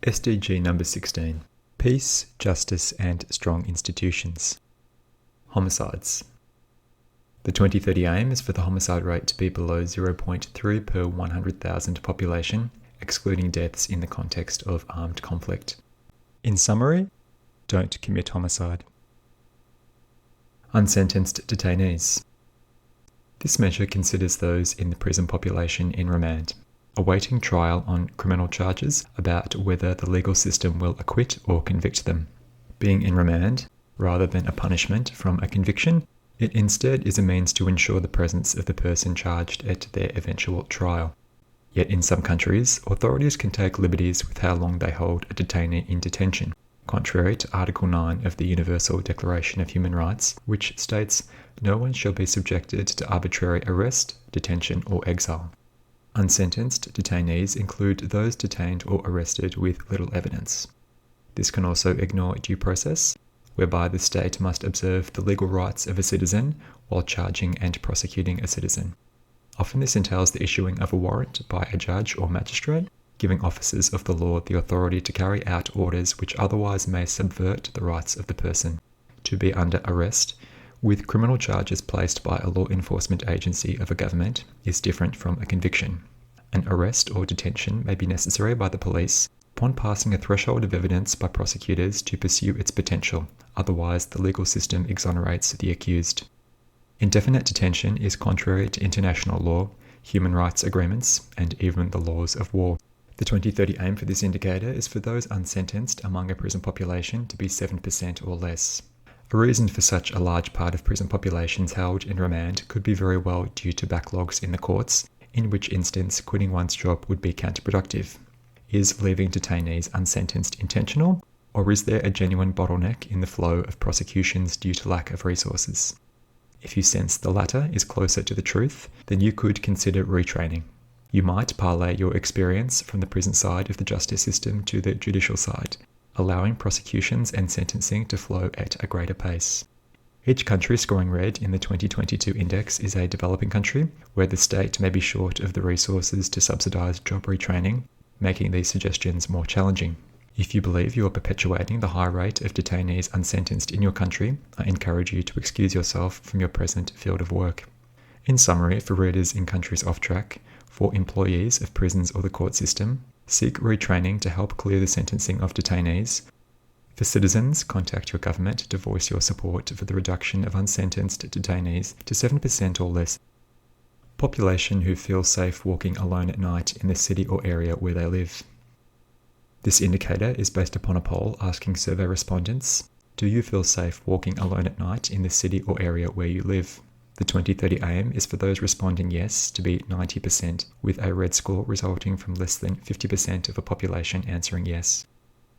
SDG number 16. Peace, justice and strong institutions. Homicides. The 2030 aim is for the homicide rate to be below 0.3 per 100,000 population, excluding deaths in the context of armed conflict. In summary, don't commit homicide. Unsentenced detainees. This measure considers those in the prison population in remand, awaiting trial on criminal charges about whether the legal system will acquit or convict them. Being in remand, rather than a punishment from a conviction, it instead is a means to ensure the presence of the person charged at their eventual trial. Yet in some countries, authorities can take liberties with how long they hold a detainee in detention, contrary to Article 9 of the Universal Declaration of Human Rights, which states, "No one shall be subjected to arbitrary arrest, detention or exile." Unsentenced detainees include those detained or arrested with little evidence. This can also ignore due process, whereby the state must observe the legal rights of a citizen while charging and prosecuting a citizen. Often this entails the issuing of a warrant by a judge or magistrate, giving officers of the law the authority to carry out orders which otherwise may subvert the rights of the person to be under arrest, with criminal charges placed by a law enforcement agency of a government, is different from a conviction. An arrest or detention may be necessary by the police upon passing a threshold of evidence by prosecutors to pursue its potential, otherwise the legal system exonerates the accused. Indefinite detention is contrary to international law, human rights agreements, and even the laws of war. The 2030 aim for this indicator is for those unsentenced among a prison population to be 7% or less. A reason for such a large part of prison populations held in remand could be very well due to backlogs in the courts, in which instance quitting one's job would be counterproductive. Is leaving detainees unsentenced intentional, or is there a genuine bottleneck in the flow of prosecutions due to lack of resources? If you sense the latter is closer to the truth, then you could consider retraining. You might parlay your experience from the prison side of the justice system to the judicial side, allowing prosecutions and sentencing to flow at a greater pace. Each country scoring red in the 2022 index is a developing country, where the state may be short of the resources to subsidise job retraining, making these suggestions more challenging. If you believe you are perpetuating the high rate of detainees unsentenced in your country, I encourage you to excuse yourself from your present field of work. In summary, for readers in countries off track, for employees of prisons or the court system, seek retraining to help clear the sentencing of detainees. For citizens, contact your government to voice your support for the reduction of unsentenced detainees to 7% or less. Population who feel safe walking alone at night in the city or area where they live. This indicator is based upon a poll asking survey respondents, do you feel safe walking alone at night in the city or area where you live? The 2030 aim is for those responding yes to be 90%, with a red score resulting from less than 50% of a population answering yes.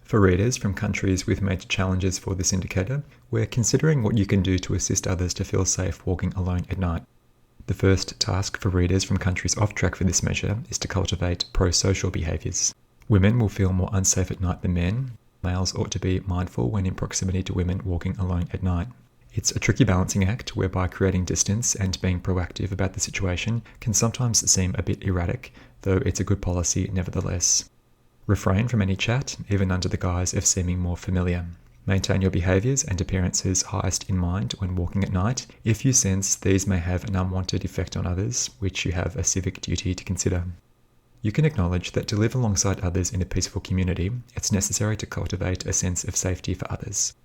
For readers from countries with major challenges for this indicator, we're considering what you can do to assist others to feel safe walking alone at night. The first task for readers from countries off track for this measure is to cultivate pro-social behaviours. Women will feel more unsafe at night than men. Males ought to be mindful when in proximity to women walking alone at night. It's a tricky balancing act whereby creating distance and being proactive about the situation can sometimes seem a bit erratic, though it's a good policy nevertheless. Refrain from any chat, even under the guise of seeming more familiar. Maintain your behaviours and appearances highest in mind when walking at night, if you sense these may have an unwanted effect on others, which you have a civic duty to consider. You can acknowledge that to live alongside others in a peaceful community, it's necessary to cultivate a sense of safety for others.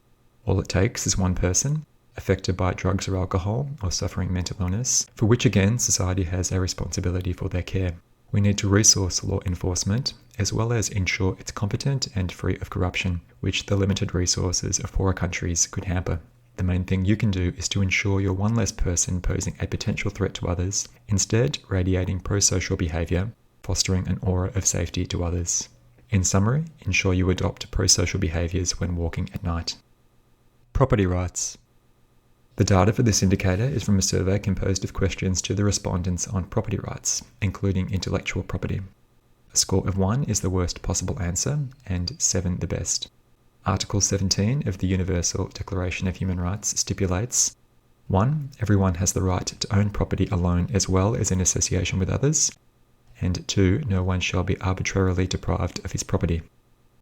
All it takes is one person, affected by drugs or alcohol, or suffering mental illness, for which again society has a responsibility for their care. We need to resource law enforcement, as well as ensure it's competent and free of corruption, which the limited resources of poorer countries could hamper. The main thing you can do is to ensure you're one less person posing a potential threat to others, instead radiating pro-social behaviour, fostering an aura of safety to others. In summary, ensure you adopt pro-social behaviours when walking at night. Property rights. The data for this indicator is from a survey composed of questions to the respondents on property rights, including intellectual property. A score of 1 is the worst possible answer, and 7 the best. Article 17 of the Universal Declaration of Human Rights stipulates 1. Everyone has the right to own property alone as well as in association with others, and 2. No one shall be arbitrarily deprived of his property.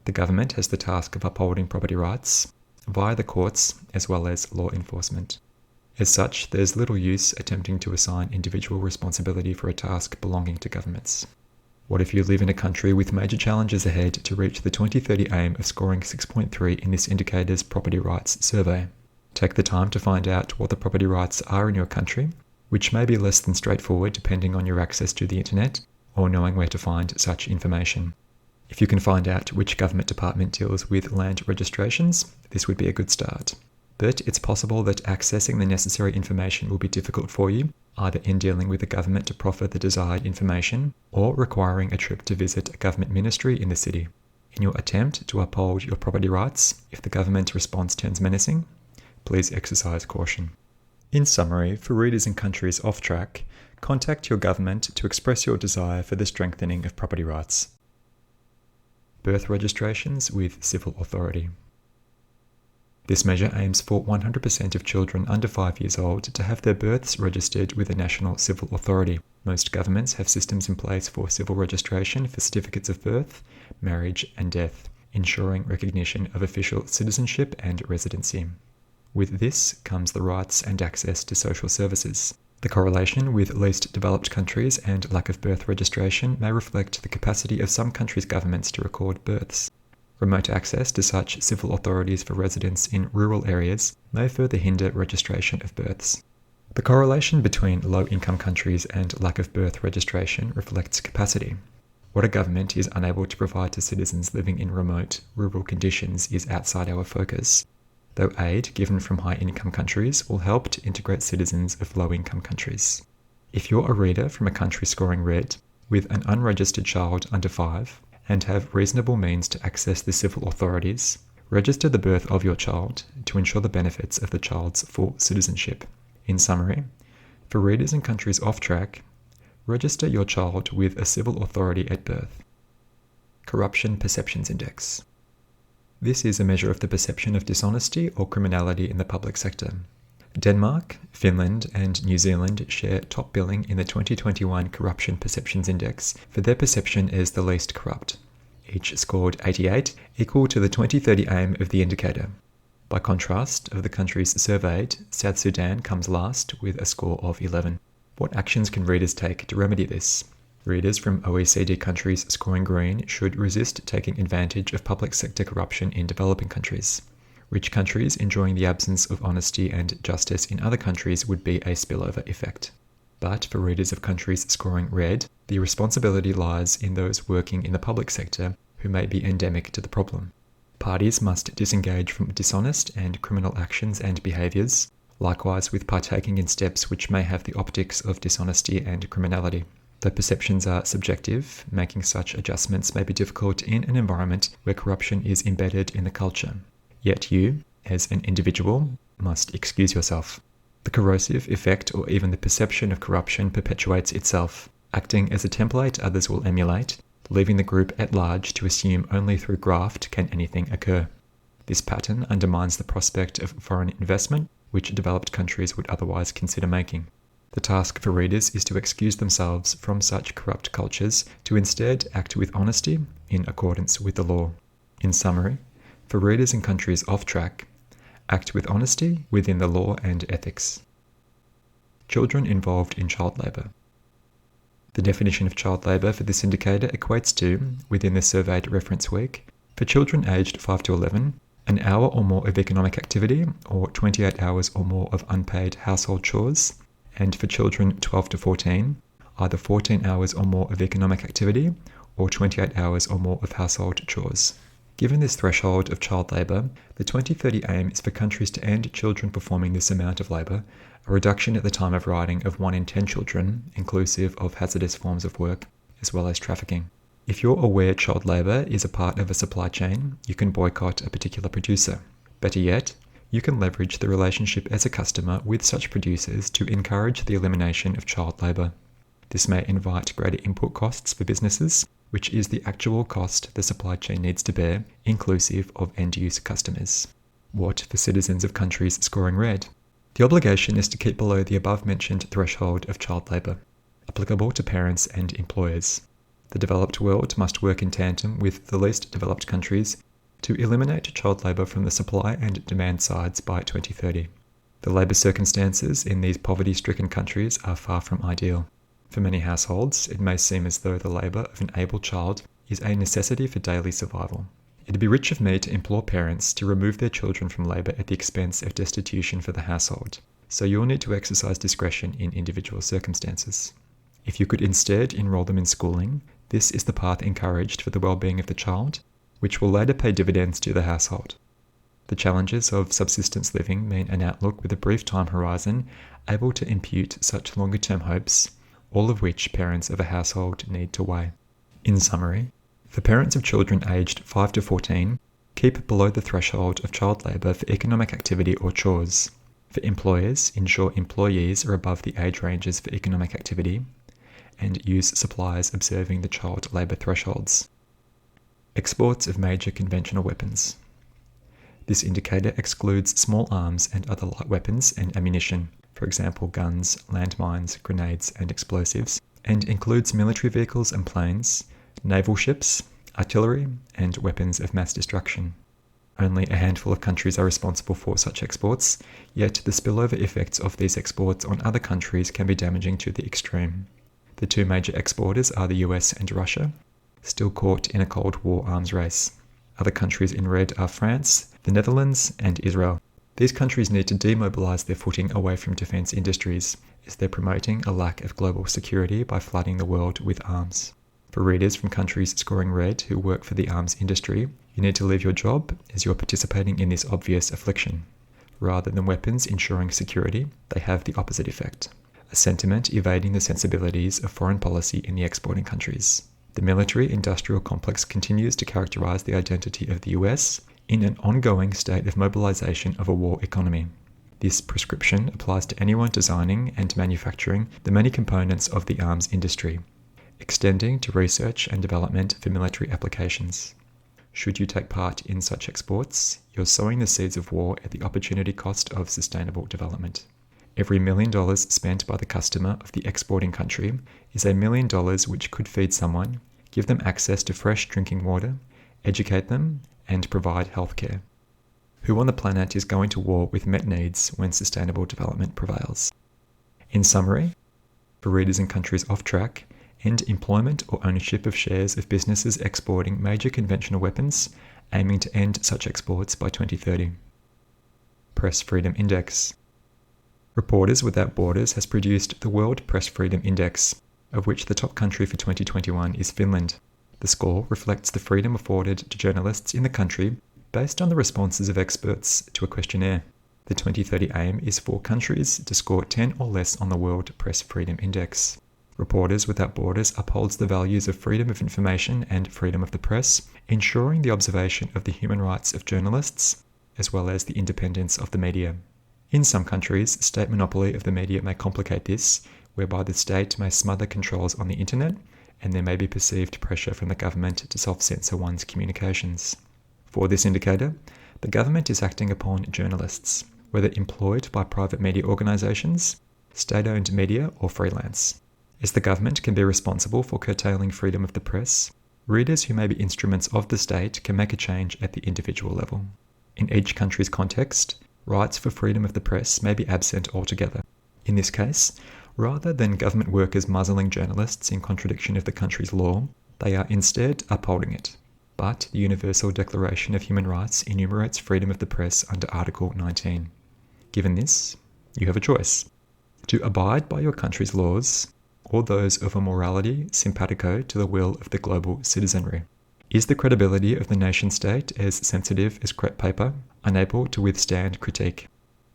The government has the task of upholding property rights via the courts as well as law enforcement. As such, there is little use attempting to assign individual responsibility for a task belonging to governments. What if you live in a country with major challenges ahead to reach the 2030 aim of scoring 6.3 in this indicator's property rights survey? Take the time to find out what the property rights are in your country, which may be less than straightforward depending on your access to the internet or knowing where to find such information. If you can find out which government department deals with land registrations, this would be a good start. But it's possible that accessing the necessary information will be difficult for you, either in dealing with the government to proffer the desired information or requiring a trip to visit a government ministry in the city. In your attempt to uphold your property rights, if the government response turns menacing, please exercise caution. In summary, for readers in countries off track, contact your government to express your desire for the strengthening of property rights. Birth registrations with civil authority. This measure aims for 100% of children under 5 years old to have their births registered with a national civil authority. Most governments have systems in place for civil registration for certificates of birth, marriage, and death, ensuring recognition of official citizenship and residency. With this comes the rights and access to social services. The correlation with least developed countries and lack of birth registration may reflect the capacity of some countries' governments to record births. Remote access to such civil authorities for residents in rural areas may further hinder registration of births. The correlation between low-income countries and lack of birth registration reflects capacity. What a government is unable to provide to citizens living in remote, rural conditions is outside our focus, though aid given from high-income countries will help to integrate citizens of low-income countries. If you're a reader from a country scoring red, with an unregistered child under 5, and have reasonable means to access the civil authorities, register the birth of your child to ensure the benefits of the child's full citizenship. In summary, for readers in countries off track, register your child with a civil authority at birth. Corruption Perceptions Index. This is a measure of the perception of dishonesty or criminality in the public sector. Denmark, Finland, and New Zealand share top billing in the 2021 Corruption Perceptions Index for their perception as the least corrupt. Each scored 88, equal to the 2030 aim of the indicator. By contrast, of the countries surveyed, South Sudan comes last with a score of 11. What actions can readers take to remedy this? Readers from OECD countries scoring green should resist taking advantage of public sector corruption in developing countries. Rich countries enjoying the absence of honesty and justice in other countries would be a spillover effect. But for readers of countries scoring red, the responsibility lies in those working in the public sector who may be endemic to the problem. Parties must disengage from dishonest and criminal actions and behaviours, likewise with partaking in steps which may have the optics of dishonesty and criminality. Though perceptions are subjective, making such adjustments may be difficult in an environment where corruption is embedded in the culture. Yet you, as an individual, must excuse yourself. The corrosive effect or even the perception of corruption perpetuates itself, acting as a template others will emulate, leaving the group at large to assume only through graft can anything occur. This pattern undermines the prospect of foreign investment, which developed countries would otherwise consider making. The task for readers is to excuse themselves from such corrupt cultures to instead act with honesty in accordance with the law. In summary, for readers in countries off track, act with honesty within the law and ethics. Children involved in child labour. The definition of child labour for this indicator equates to, within the surveyed reference week, for children aged 5 to 11, an hour or more of economic activity or 28 hours or more of unpaid household chores, and for children 12 to 14, either 14 hours or more of economic activity or 28 hours or more of household chores. Given this threshold of child labour, the 2030 aim is for countries to end children performing this amount of labour, a reduction at the time of writing of 1 in 10 children, inclusive of hazardous forms of work, as well as trafficking. If you're aware child labour is a part of a supply chain, you can boycott a particular producer. Better yet, you can leverage the relationship as a customer with such producers to encourage the elimination of child labour. This may invite greater input costs for businesses, which is the actual cost the supply chain needs to bear, inclusive of end-use customers. What for citizens of countries scoring red? The obligation is to keep below the above-mentioned threshold of child labour, applicable to parents and employers. The developed world must work in tandem with the least developed countries to eliminate child labour from the supply and demand sides by 2030. The labour circumstances in these poverty-stricken countries are far from ideal. For many households, it may seem as though the labour of an able child is a necessity for daily survival. It'd be rich of me to implore parents to remove their children from labour at the expense of destitution for the household, so you'll need to exercise discretion in individual circumstances. If you could instead enrol them in schooling, this is the path encouraged for the well-being of the child, which will later pay dividends to the household. The challenges of subsistence living mean an outlook with a brief time horizon able to impute such longer-term hopes, all of which parents of a household need to weigh. In summary, for parents of children aged 5 to 14, keep below the threshold of child labour for economic activity or chores. For employers, ensure employees are above the age ranges for economic activity, and use suppliers observing the child labour thresholds. Exports of major conventional weapons. This indicator excludes small arms and other light weapons and ammunition, for example guns, landmines, grenades, and explosives, and includes military vehicles and planes, naval ships, artillery, and weapons of mass destruction. Only a handful of countries are responsible for such exports, yet the spillover effects of these exports on other countries can be damaging to the extreme. The two major exporters are the US and Russia, still caught in a Cold War arms race. Other countries in red are France, the Netherlands, and Israel. These countries need to demobilise their footing away from defence industries, as they're promoting a lack of global security by flooding the world with arms. For readers from countries scoring red who work for the arms industry, you need to leave your job as you're participating in this obvious affliction. Rather than weapons ensuring security, they have the opposite effect. A sentiment evading the sensibilities of foreign policy in the exporting countries. The military-industrial complex continues to characterise the identity of the US in an ongoing state of mobilisation of a war economy. This prescription applies to anyone designing and manufacturing the many components of the arms industry, extending to research and development for military applications. Should you take part in such exports, you're sowing the seeds of war at the opportunity cost of sustainable development. Every $1 million spent by the customer of the exporting country is $1 million which could feed someone, give them access to fresh drinking water, educate them, and provide healthcare. Who on the planet is going to war with met needs when sustainable development prevails? In summary, for readers in countries off track, end employment or ownership of shares of businesses exporting major conventional weapons, aiming to end such exports by 2030. Press Freedom Index. Reporters Without Borders has produced the World Press Freedom Index, of which the top country for 2021 is Finland. The score reflects the freedom afforded to journalists in the country based on the responses of experts to a questionnaire. The 2030 aim is for countries to score 10 or less on the World Press Freedom Index. Reporters Without Borders upholds the values of freedom of information and freedom of the press, ensuring the observation of the human rights of journalists, as well as the independence of the media. In some countries, state monopoly of the media may complicate this, whereby the state may smother controls on the internet, and there may be perceived pressure from the government to self-censor one's communications. For this indicator, the government is acting upon journalists, whether employed by private media organisations, state-owned media, or freelance. As the government can be responsible for curtailing freedom of the press, readers who may be instruments of the state can make a change at the individual level. In each country's context, rights for freedom of the press may be absent altogether. In this case, rather than government workers muzzling journalists in contradiction of the country's law, they are instead upholding it. But the Universal Declaration of Human Rights enumerates freedom of the press under Article 19. Given this, you have a choice: to abide by your country's laws, or those of a morality simpatico to the will of the global citizenry. Is the credibility of the nation-state as sensitive as crepe paper, unable to withstand critique?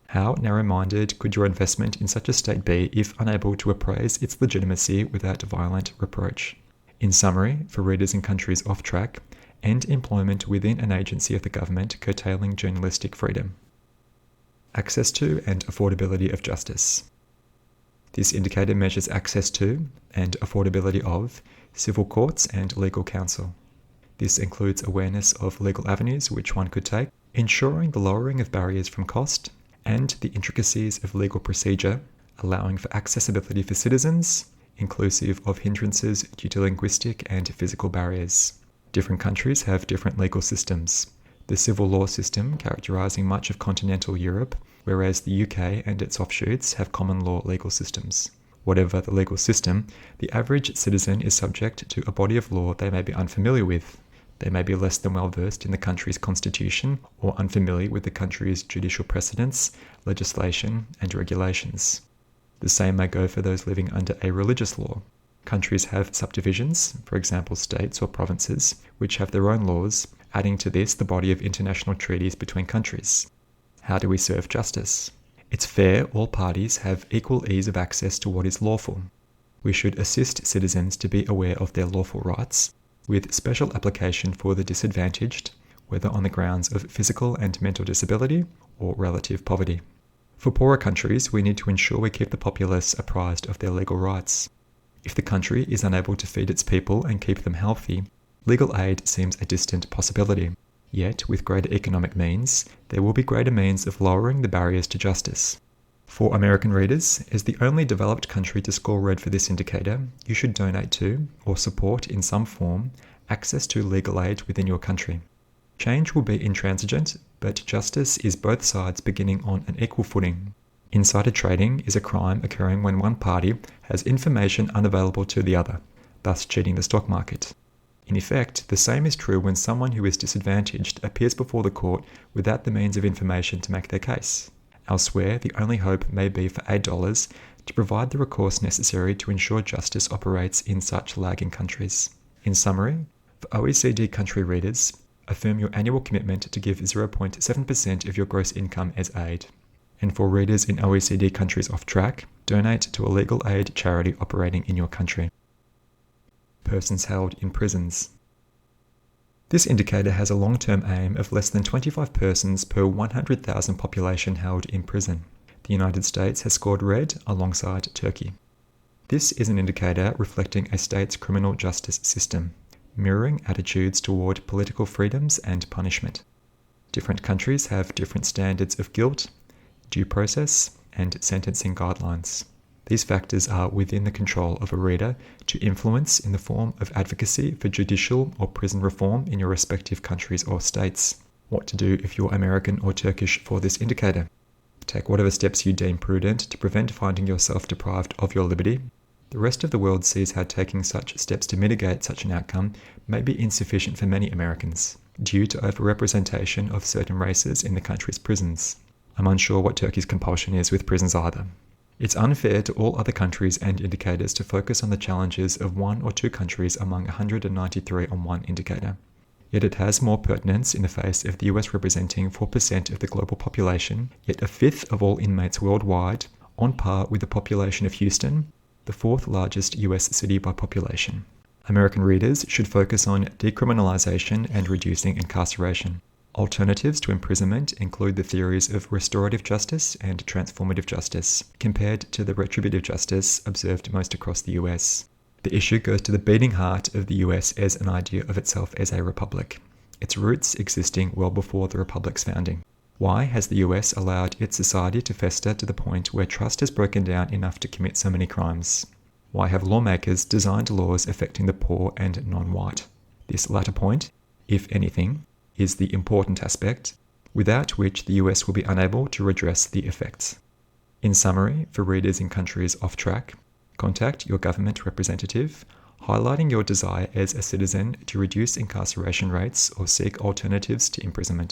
How narrow-minded could your investment in such a state be if unable to appraise its legitimacy without violent reproach? In summary, for readers in countries off track, end employment within an agency of the government curtailing journalistic freedom. Access to and affordability of justice. This indicator measures access to and affordability of civil courts and legal counsel. This includes awareness of legal avenues which one could take, ensuring the lowering of barriers from cost, and the intricacies of legal procedure, allowing for accessibility for citizens, inclusive of hindrances due to linguistic and physical barriers. Different countries have different legal systems. The civil law system characterizing much of continental Europe, whereas the UK and its offshoots have common law legal systems. Whatever the legal system, the average citizen is subject to a body of law they may be unfamiliar with. They may be less than well versed in the country's constitution or unfamiliar with the country's judicial precedents, legislation, and regulations. The same may go for those living under a religious law. Countries have subdivisions, for example states or provinces, which have their own laws, adding to this the body of international treaties between countries. How do we serve justice? It's fair all parties have equal ease of access to what is lawful. We should assist citizens to be aware of their lawful rights, with special application for the disadvantaged, whether on the grounds of physical and mental disability or relative poverty. For poorer countries, we need to ensure we keep the populace apprised of their legal rights. If the country is unable to feed its people and keep them healthy, legal aid seems a distant possibility. Yet, with greater economic means, there will be greater means of lowering the barriers to justice. For American readers, as the only developed country to score red for this indicator, you should donate to, or support in some form, access to legal aid within your country. Change will be intransigent, but justice is both sides beginning on an equal footing. Insider trading is a crime occurring when one party has information unavailable to the other, thus cheating the stock market. In effect, the same is true when someone who is disadvantaged appears before the court without the means of information to make their case. Elsewhere, the only hope may be for aid dollars to provide the recourse necessary to ensure justice operates in such lagging countries. In summary, for OECD country readers, affirm your annual commitment to give 0.7% of your gross income as aid. And for readers in OECD countries off track, donate to a legal aid charity operating in your country. Persons held in prisons. This indicator has a long-term aim of less than 25 persons per 100,000 population held in prison. The United States has scored red alongside Turkey. This is an indicator reflecting a state's criminal justice system, mirroring attitudes toward political freedoms and punishment. Different countries have different standards of guilt, due process, and sentencing guidelines. These factors are within the control of a reader to influence in the form of advocacy for judicial or prison reform in your respective countries or states. What to do if you're American or Turkish for this indicator? Take whatever steps you deem prudent to prevent finding yourself deprived of your liberty. The rest of the world sees how taking such steps to mitigate such an outcome may be insufficient for many Americans, due to overrepresentation of certain races in the country's prisons. I'm unsure what Turkey's compulsion is with prisons either. It's unfair to all other countries and indicators to focus on the challenges of one or two countries among 193 on one indicator. Yet it has more pertinence in the face of the US representing 4% of the global population, yet a fifth of all inmates worldwide, on par with the population of Houston, the fourth largest US city by population. American readers should focus on decriminalization and reducing incarceration. Alternatives to imprisonment include the theories of restorative justice and transformative justice, compared to the retributive justice observed most across the US. The issue goes to the beating heart of the US as an idea of itself as a republic, its roots existing well before the republic's founding. Why has the US allowed its society to fester to the point where trust has broken down enough to commit so many crimes? Why have lawmakers designed laws affecting the poor and non-white? This latter point, if anything, is the important aspect, without which the US will be unable to redress the effects. In summary, for readers in countries off track, contact your government representative, highlighting your desire as a citizen to reduce incarceration rates or seek alternatives to imprisonment.